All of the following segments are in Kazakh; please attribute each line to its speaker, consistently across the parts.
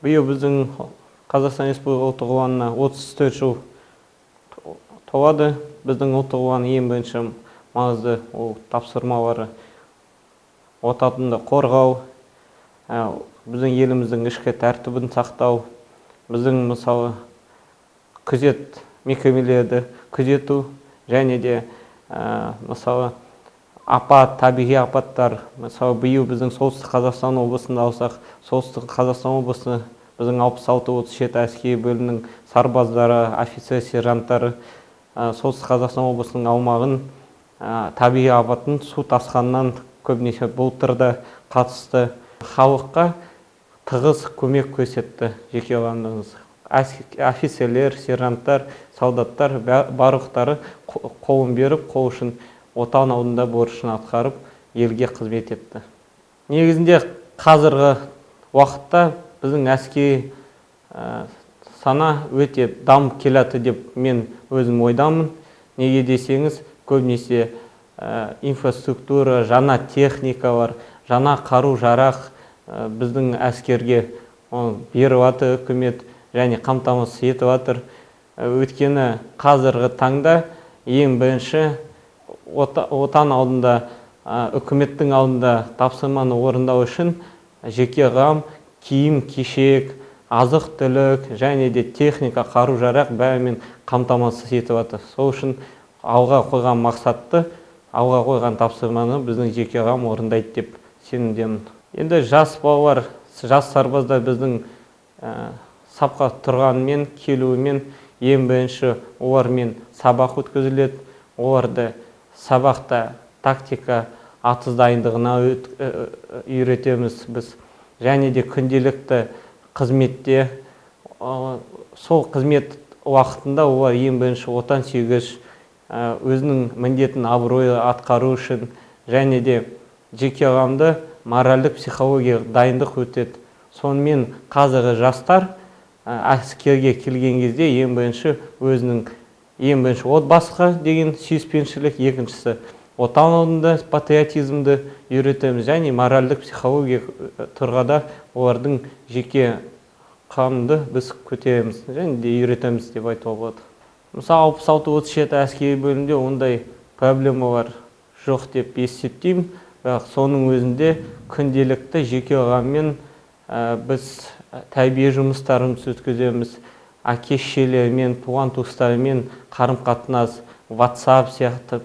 Speaker 1: Биыл біздің Қазақстан Республика ұлттық ұланына 34 жыл толады. Біздің ұлттық ұлан ең бірінші маңызды тапсырмалары отанды қорғау, біздің еліміздің ішкі тәртібін сақтау, біздің мысалы күзет мекемелерді күзету және де мысалы табиғи апаттар, мысалы биыл біздің солтүстік Қазақстан облысында алсақ, солтүстік Қазақстан облысы біздің 66-37 әскери бөлімнің сарбаздары, офицер, сержанттары солтүстік Қазақстан облысының аумағын табиғи апаттың су тасқынынан көбінесе былтырда қатысты. Халыққа тығыз көмек көрсетті жеке құрамымыз. Офицерлер, сержанттар, солдаттар барлықтары қолын беріп, қол үшін отан алдында борышын атқарып, елге қызмет етті. Негізінде қазіргі уақытта біздің әскери сана өте дамып келеді деп мен өзім ойдамын. Неге десеңіз, көбінесе инфраструктура, жаңа техникалар, жаңа қару-жарақ біздің әскерге беріп жатыр үкімет және қамтамасыз етіп жатыр. Өйткені қазіргі таңда ең бірінші отан алдында, үкіметтің алдында тапсырманы орындау үшін жеке құрам киім-кешек, азық-түлік және де техника, қару-жарақ бәрімен қамтамасыз етіп жатыр. Сол үшін алға қойған мақсатты, алға қойған тапсырманы біздің жеке құрам орындайды деп сенімдемін. Енді жас балалар, жас сарбаздар біздің сапқа тұрғанымен, келуімен ең бірінші олармен сабақ өткізіледі. Оларды сабақта тактика, атыс дайындығына үйретеміз біз. Және де күнделікті қызметте, сол қызмет уақытында олар ең бірінші отан сүйгіш, өзінің міндетін абыройы атқару үшін және де жеке құрамды моральдық психологиялық дайындық өтеді. Сонымен қазіргі жастар әскерге келген кезде ең бірінші отбасыға деген сүйіспеншілік, екіншісі отан алдында патриотизмді үйретеміз және моральдық психологиялық тұрғыда олардың жеке құрамды біз көтереміз және де үйретеміз деп айтуға болады. Мысалы 66-37 әскери бөлімде ондай проблемалар жоқ деп есептеймін. Бірақ соның өзінде күнделікті жеке құраммен біз тәрбие жұмыстарымызды өткіземіз. Әке-шешелермен, туған-туыстармен қарым-қатынас, WhatsApp сияқты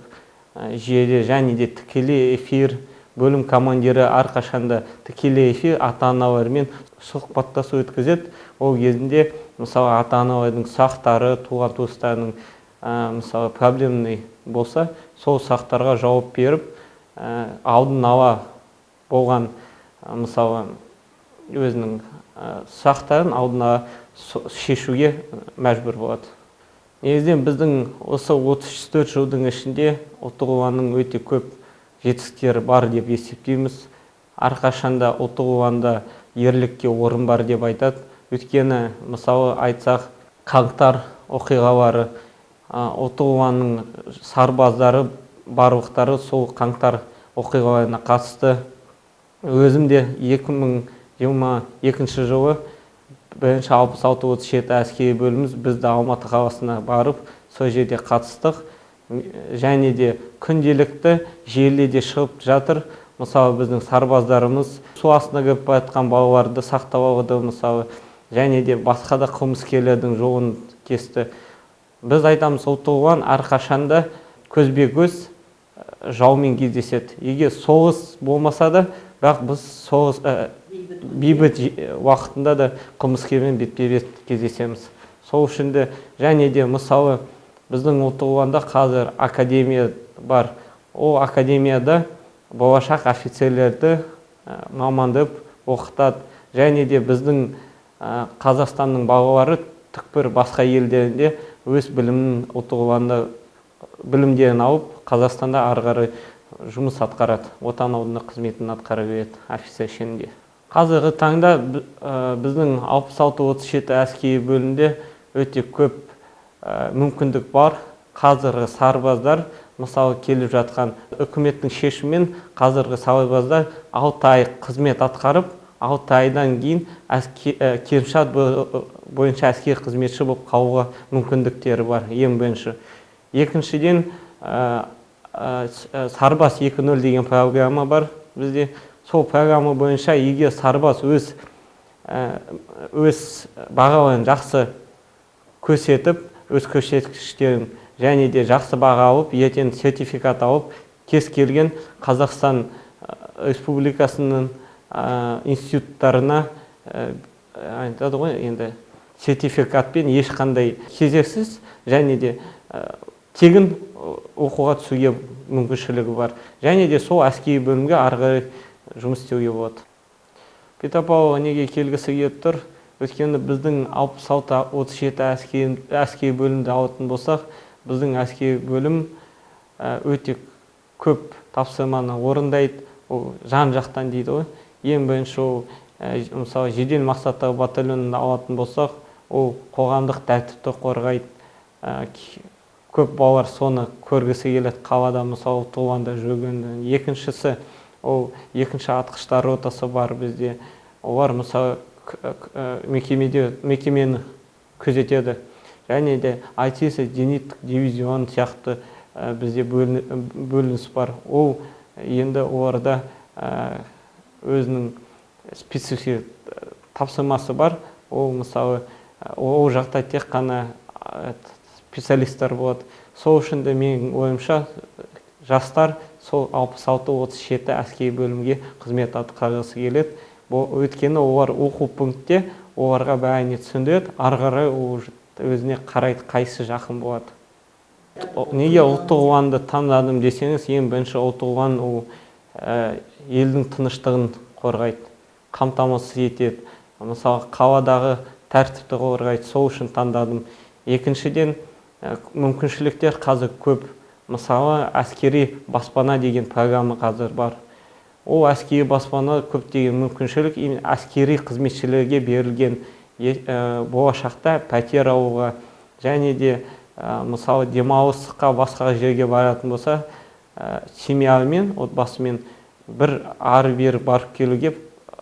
Speaker 1: жүйеде және де тікелей эфир, бөлім командирі әрқашанда тікелей эфир ата-аналармен сұхбаттасу өткізеді. Ол кезінде мысалы ата-аналардың сұрақтары, туған-туыстарының мысалы проблемный болса, сол сұрақтарға жауап беріп, алдын ала болған мысалы өзінің сұрақтарын алдын ала шешуге мәжбүр болады. Негізінен біздің осы 34 жылдың ішінде ұлттық ұланның өте көп жетістіктері бар деп есептейміз. Әрқашанда ұлттық ұланда ерлікке орын бар деп айтады. Өйткені мысалы айтсақ, қаңтар оқиғалары, ұлттық ұланның сарбаздары, барлықтары сол қаңтар оқиғаларына қатысты. Өзім де 2022 жылы бірінші 66-37 әскери бөліміміз бізді Алматы қаласына барып, сол жерде қатыстық. Және де күнделікті желіде шығып жатыр. Мысалы біздің сарбаздарымыз су астына кіріп бара жатқан балаларды сақтап алды, мысалы, және де басқа да қылмыскерлердің жолын кесті. Біз айтамыз, ұлттық ұлан әрқашанда көзбе-көз жаумен кездеседі. Егер соғыс болмаса да, бірақ біз соғыс бейбіт уақытында да қылмыскермен бетпе-бет кездесеміз. Сол үшін де және де мысалы біздің ұлттық ұланда қазір академия бар. Ол академияда болашақ офицерлерді мамандап оқытады. Және де біздің Қазақстанның балалары түкпір басқа елдерінде өз білімін ұлттық ұланда білімдерін алып, Қазақстанда ары қарай жұмыс атқарады, отан алдында қызметін атқара береді офицер шенінде. Қазіргі таңда біздің 66-37 әскери бөлімде өте көп мүмкіндік бар. Қазіргі сарбаздар, мысалы келіп жатқан үкіметтің шешімімен қазіргі сарбаздар 6 ай қызмет атқарып, 6 айдан кейін келісімшарт бойынша әскери қызметші болып қалуға мүмкіндіктері бар, ең бірінші. Екіншіден, Сарбас 2.0 деген программа бар бізде. Сол программа бойынша егер сарбаз өз бағаларын жақсы көрсетіп, өз көрсеткіштерін және де жақсы баға алып, ертең сертификат алып, кез келген Қазақстан Республикасының институттарына айтады ғой, енді сертификатпен ешқандай кезексіз және де тегін оқуға түсуге мүмкіншілігі бар. Және де сол әскери бөлімге ары қарай жұмыс істеуге болады. Петропавлға неге келгісі келіп тұр? Өйткені біздің 66-37 әскери бөлімді алатын болсақ, біздің әскери бөлім өте көп тапсырманы орындайды, жан жақтан дейді ғой. Ең бірінші мысалы жедел мақсаттағы батальонын алатын болсақ, ол қоғамдық тәртіпті қорғайды. Көп балалар соны көргісі келеді, қалада мысалы туғанда жүргенде. Екіншісі, ол екінші атқыштар ротасы бар бізде. Олар мысалы мекемені күзетеді. Және де айтысы зениттік дивизион сияқты бізде бөлініс бар. Ол енді оларда өзінің специфик тапсырмасы бар. Ол мысалы ол жақта тек қана специалисттер болады. Сол үшін де менің ойымша жастар сол 66-37 әскери бөлімге қызмет атқарғысы келеді. Өйткені олар оқу пунктте оларға бәріне түсіндіреді, ары қарай өзіне қарайды, қайсы жақын болады. Неге ұлттық ұланды таңдадым десеңіз, ең бірінші ұлттық ұлан ол елдің тыныштығын қорғайды, қамтамасыз етеді. Мысалы қаладағы тәртіпті қорғайды, сол үшін таңдадым. Екіншіден, мүмкіншіліктер қазір көп. Мысалы әскери баспана деген программа қазір бар. Ол әскери баспана көптеген мүмкіншілік әскери қызметшілерге берілген, болашақта пәтер алуға және де мысалы демалысқа басқа жерге баратын болса, семьямен, отбасымен бір ары-бері барып келуге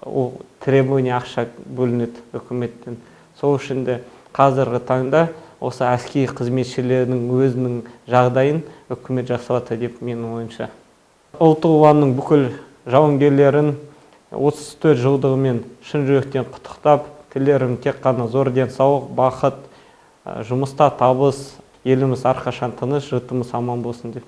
Speaker 1: ол требование ақша бөлінеді үкіметтен. Сол үшін де қазіргі таңда осы әскери қызметшілердің өзінің жағдайын үкімет жасаватыр деп менің ойымша. Ұлттық ұланның бүкіл жауынгерлерін 34 жылдығымен шын жүректен құттықтап, тілерім тек қана зор денсаулық, бақыт, жұмыста табыс, еліміз әрқашан тыныш, жұртымыз аман болсын деп.